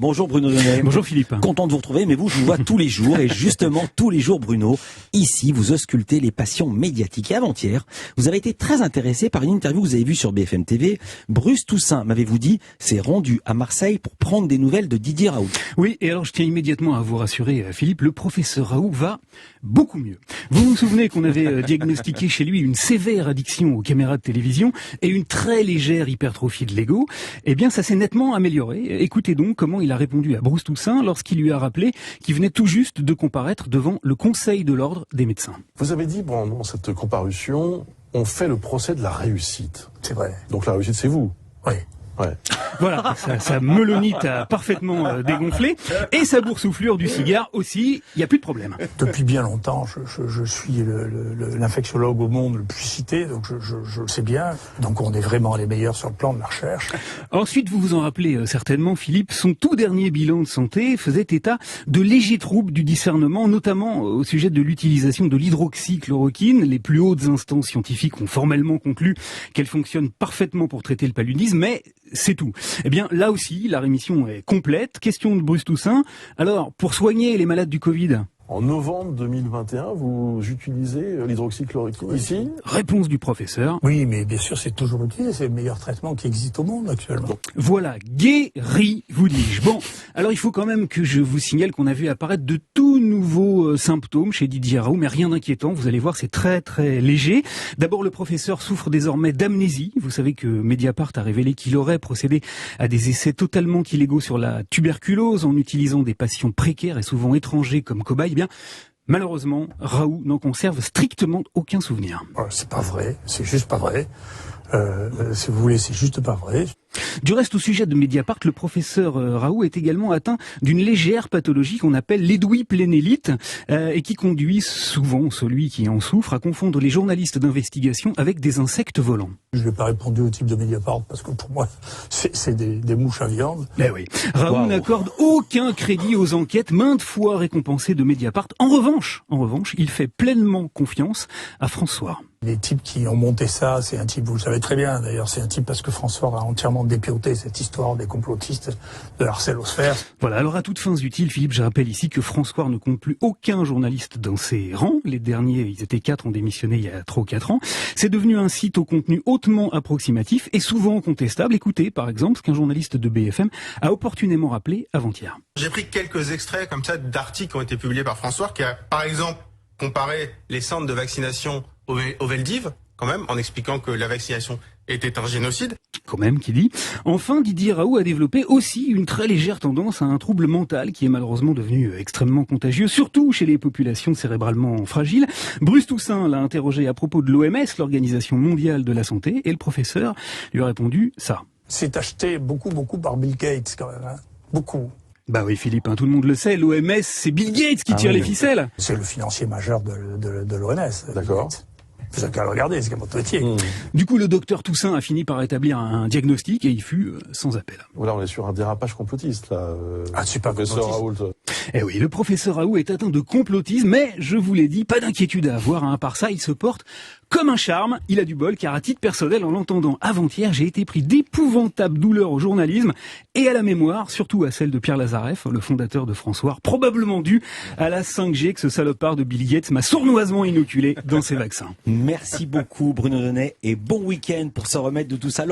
Bonjour Bruno Donnet. Bonjour Philippe. Content de vous retrouver, mais vous, je vous vois tous les jours, et justement tous les jours Bruno, ici vous auscultez les passions médiatiques. Et avant-hier, vous avez été très intéressé par une interview que vous avez vue sur BFM TV. Bruce Toussaint, m'avez-vous dit, s'est rendu à Marseille pour prendre des nouvelles de Didier Raoult. Oui, et alors je tiens immédiatement à vous rassurer Philippe, le professeur Raoult va beaucoup mieux. Vous vous souvenez qu'on avait diagnostiqué chez lui une sévère addiction aux caméras de télévision et une très légère hypertrophie de l'ego. Eh bien ça s'est nettement amélioré. Écoutez donc comment il a répondu à Bruce Toussaint lorsqu'il lui a rappelé qu'il venait tout juste de comparaître devant le Conseil de l'Ordre des médecins. Vous avez dit pendant cette comparution, on fait le procès de la réussite. C'est vrai. Donc la réussite, c'est vous. Oui. Ouais. Voilà, sa melonite a parfaitement dégonflé et sa boursouflure du cigare aussi, il n'y a plus de problème. Depuis bien longtemps, je suis l'infectiologue au monde le plus cité, donc je sais bien. Donc on est vraiment les meilleurs sur le plan de la recherche. Ensuite, vous vous en rappelez certainement, Philippe, son tout dernier bilan de santé faisait état de légers troubles du discernement, notamment au sujet de l'utilisation de l'hydroxychloroquine. Les plus hautes instances scientifiques ont formellement conclu qu'elle fonctionne parfaitement pour traiter le paludisme, mais c'est tout. Eh bien, là aussi, la rémission est complète. Question de Bruce Toussaint. Alors, pour soigner les malades du Covid... En novembre 2021, vous utilisez l'hydroxychloroquine ici ? Réponse du professeur. Oui, mais bien sûr, c'est toujours utilisé. C'est le meilleur traitement qui existe au monde actuellement. Voilà, guéri, vous dis-je. Bon, alors il faut quand même que je vous signale qu'on a vu apparaître de tout nouveaux symptômes chez Didier Raoult, mais rien d'inquiétant. Vous allez voir, c'est très très léger. D'abord, le professeur souffre désormais d'amnésie. Vous savez que Mediapart a révélé qu'il aurait procédé à des essais totalement illégaux sur la tuberculose en utilisant des patients précaires et souvent étrangers comme cobayes. Eh bien, malheureusement, Raoult n'en conserve strictement aucun souvenir. C'est pas vrai, c'est juste pas vrai. Si vous voulez, c'est juste pas vrai. Du reste, au sujet de Mediapart, le professeur Raoult est également atteint d'une légère pathologie qu'on appelle l'édouiplénélite et qui conduit souvent celui qui en souffre à confondre les journalistes d'investigation avec des insectes volants. Je n'ai pas répondu au type de Mediapart parce que pour moi, c'est des mouches à viande. Mais oui, Raoult n'accorde aucun crédit aux enquêtes maintes fois récompensées de Mediapart. En revanche, il fait pleinement confiance à François. Les types qui ont monté ça, c'est un type, vous le savez très bien d'ailleurs, c'est un type parce que François a entièrement dépiauté cette histoire des complotistes de l'Arcélosphère. Voilà, alors à toutes fins utiles, Philippe, je rappelle ici que François ne compte plus aucun journaliste dans ses rangs. Les derniers, ils étaient 4, ont démissionné il y a 3 ou 4 ans. C'est devenu un site au contenu hautement approximatif et souvent contestable. Écoutez, par exemple, ce qu'un journaliste de BFM a opportunément rappelé avant-hier. J'ai pris quelques extraits comme ça d'articles qui ont été publiés par François, qui a, par exemple, comparé les centres de vaccination au Veldiv, quand même, en expliquant que la vaccination était un génocide. Quand même, qui dit. Enfin, Didier Raoult a développé aussi une très légère tendance à un trouble mental qui est malheureusement devenu extrêmement contagieux, surtout chez les populations cérébralement fragiles. Bruce Toussaint l'a interrogé à propos de l'OMS, l'Organisation mondiale de la santé, et le professeur lui a répondu ça. C'est acheté beaucoup par Bill Gates quand même, hein. Beaucoup. Bah oui Philippe, tout le monde le sait, l'OMS c'est Bill Gates qui tire les ficelles. C'est le financier majeur de l'OMS. D'accord. Vous avez qu'à le regarder, c'est comme votre métier. Du coup, le docteur Toussaint a fini par établir un diagnostic et il fut sans appel. Voilà, on est sur un dérapage complotiste, là. C'est pas professeur Raoult. Eh oui, le professeur Raoult est atteint de complotisme, mais je vous l'ai dit, pas d'inquiétude à avoir, hein. Par ça, il se porte comme un charme. Il a du bol, car à titre personnel, en l'entendant avant-hier, j'ai été pris d'épouvantables douleurs au journalisme et à la mémoire, surtout à celle de Pierre Lazareff, le fondateur de François, probablement dû à la 5G que ce salopard de Bill Gates m'a sournoisement inoculé dans ses vaccins. Merci beaucoup Bruno Donnet et bon week-end pour se remettre de tout ça.